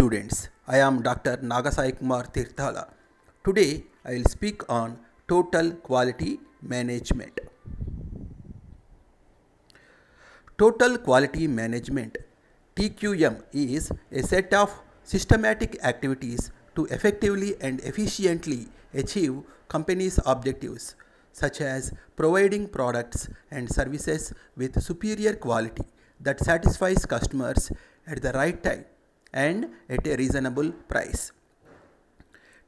students. I am Dr. Nagasai Kumar Tirthala. Today I will speak on total quality management. Total quality management (TQM) is a set of systematic activities to effectively and efficiently achieve companies' objectives, such as providing products and services with superior quality that satisfies customers at the right time and at a reasonable price.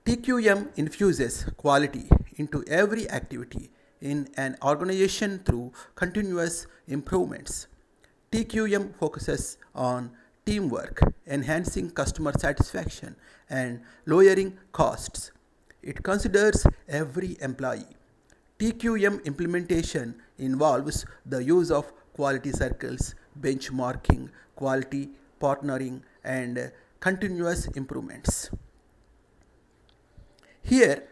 TQM infuses quality into every activity in an organization through continuous improvements. TQM focuses on teamwork, enhancing customer satisfaction, and lowering costs. It considers every employee. TQM implementation involves the use of quality circles, benchmarking, quality partnering, and continuous improvements. Here,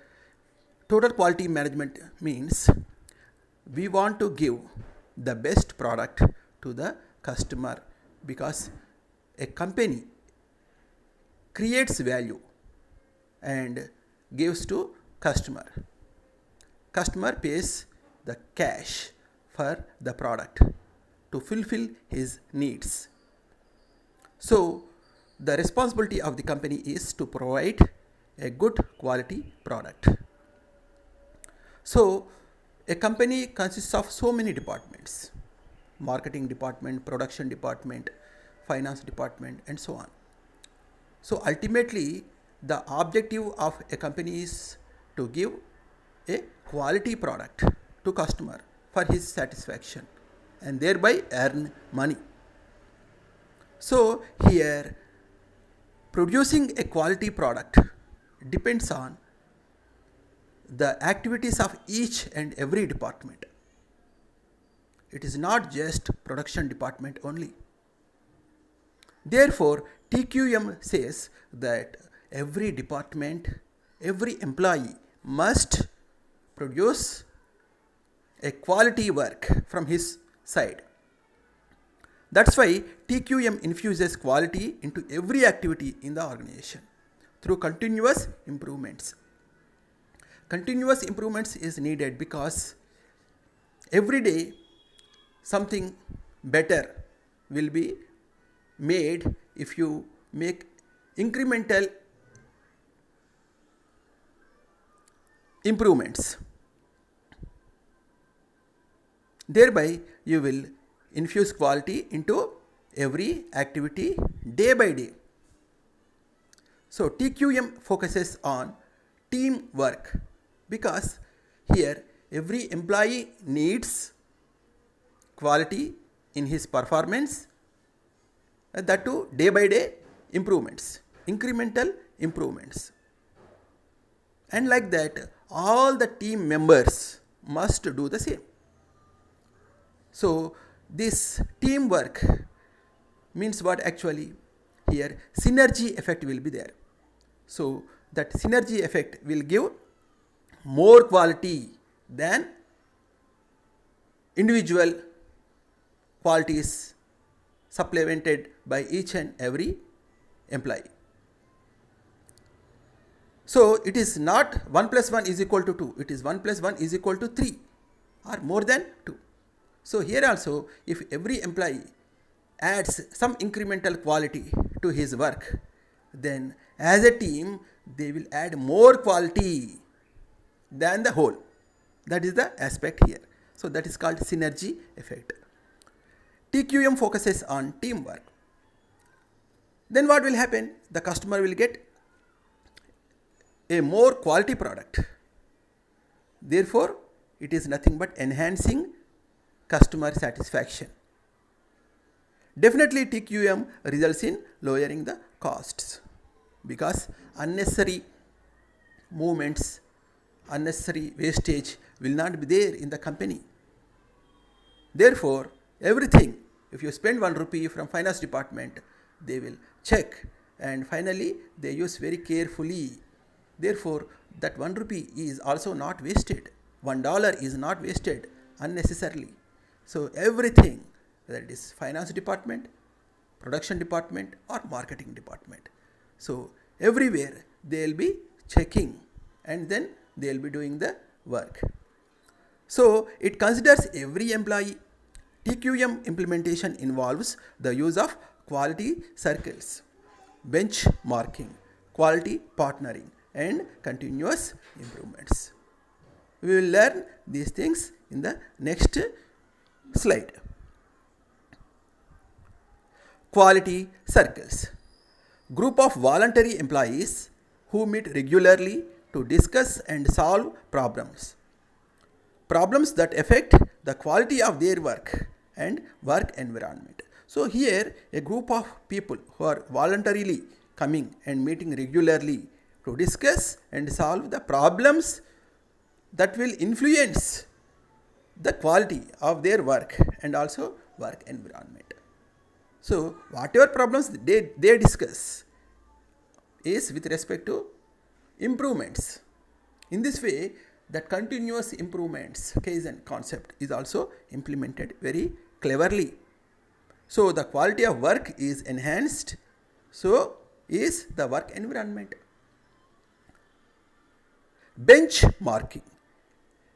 total quality management means we want to give the best product to the customer, because a company creates value and gives to customer. Customer pays the cash for the product to fulfill his needs. So the responsibility of the company is to provide a good quality product. So a company consists of so many departments: marketing department, production department, finance department, and so on. So ultimately the objective of a company is to give a quality product to customer for his satisfaction and thereby earn money. So here, producing a quality product depends on the activities of each and every department. It is not just production department only. Therefore, TQM says that every department, every employee must produce a quality work from his side. That's why TQM infuses quality into every activity in the organization through continuous improvements. Continuous improvements is needed because every day something better will be made if you make incremental improvements. Thereby you will infuse quality into every activity day by day. So TQM focuses on teamwork, because here every employee needs quality in his performance, that too day by day improvements, incremental improvements. And like that, all the team members must do the same. So this teamwork means what actually? Here synergy effect will be there. So that synergy effect will give more quality than individual qualities supplemented by each and every employee. So it is not 1 plus 1 is equal to 2, it is 1 plus 1 is equal to 3 or more than 2. So here also, if every employee adds some incremental quality to his work, then as a team they will add more quality than the whole. That is the aspect here. So that is called synergy effect. TQM focuses on teamwork. Then what will happen? The customer will get a more quality product. Therefore, it is nothing but enhancing customer satisfaction. Definitely TQM results in lowering the costs, because unnecessary movements, unnecessary wastage will not be there in the company. Therefore, everything, if you spend 1 rupee from finance department, they will check and finally they use very carefully. Therefore, that 1 rupee is also not wasted. $1 is not wasted unnecessarily. So everything, whether it is finance department, production department, or marketing department. So everywhere they will be checking and then they will be doing the work. So it considers every employee. TQM implementation involves the use of quality circles, benchmarking, quality partnering, and continuous improvements. We will learn these things in the next slide. Quality circles. Group of voluntary employees who meet regularly to discuss and solve problems that affect the quality of their work and work environment. So here a group of people who are voluntarily coming and meeting regularly to discuss and solve the problems that will influence the quality of their work and also work environment. So whatever problems they discuss is with respect to improvements. In this way, that continuous improvements Kaizen concept is also implemented very cleverly. So the quality of work is enhanced, so is the work environment. Benchmarking.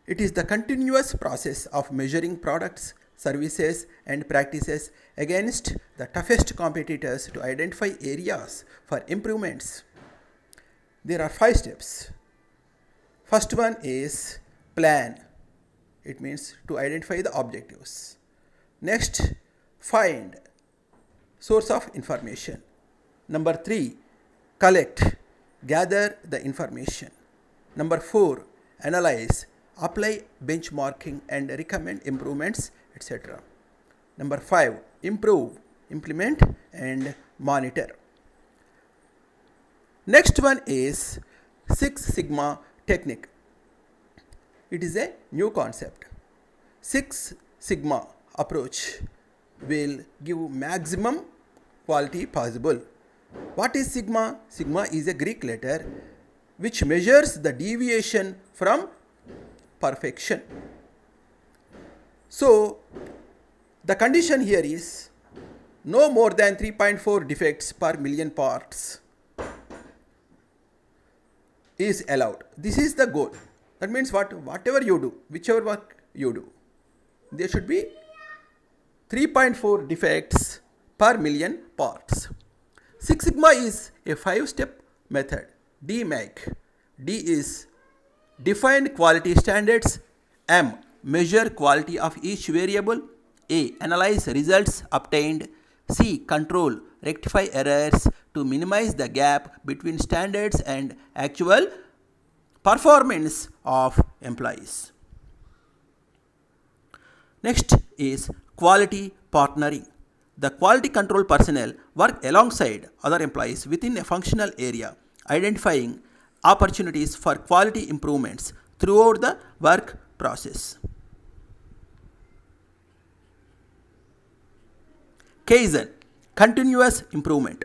It is the continuous process of measuring products, services and practices against the toughest competitors to identify areas for improvements. There are 5 steps. First one is plan. It means to identify the objectives. Next, find source of information. Number 3, collect, gather the information. Number 4, analyze, apply benchmarking and recommend improvements, etc. Number 5, improve, implement and monitor. Next one is Six Sigma technique. It is a new concept. Six Sigma approach will give maximum quality possible. What is Sigma? Sigma is a Greek letter which measures the deviation from perfection. So the condition here is no more than 3.4 defects per million parts is allowed. This is the goal. That means whatever you do, whichever work you do, there should be 3.4 defects per million parts. Six Sigma is a 5-step method. DMAIC. D is define quality standards. M, measure quality of each variable. A, analyze results obtained. C, control, rectify errors to minimize the gap between standards and actual performance of employees. Next is quality partnering. The quality control personnel work alongside other employees within a functional area, identifying opportunities for quality improvements throughout the work process. Kaizen, continuous improvement.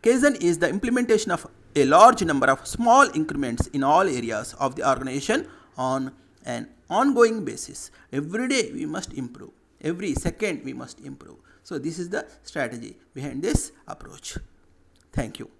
Kaizen is the implementation of a large number of small increments in all areas of the organization on an ongoing basis. Every day we must improve. Every second we must improve. So this is the strategy behind this approach. Thank you.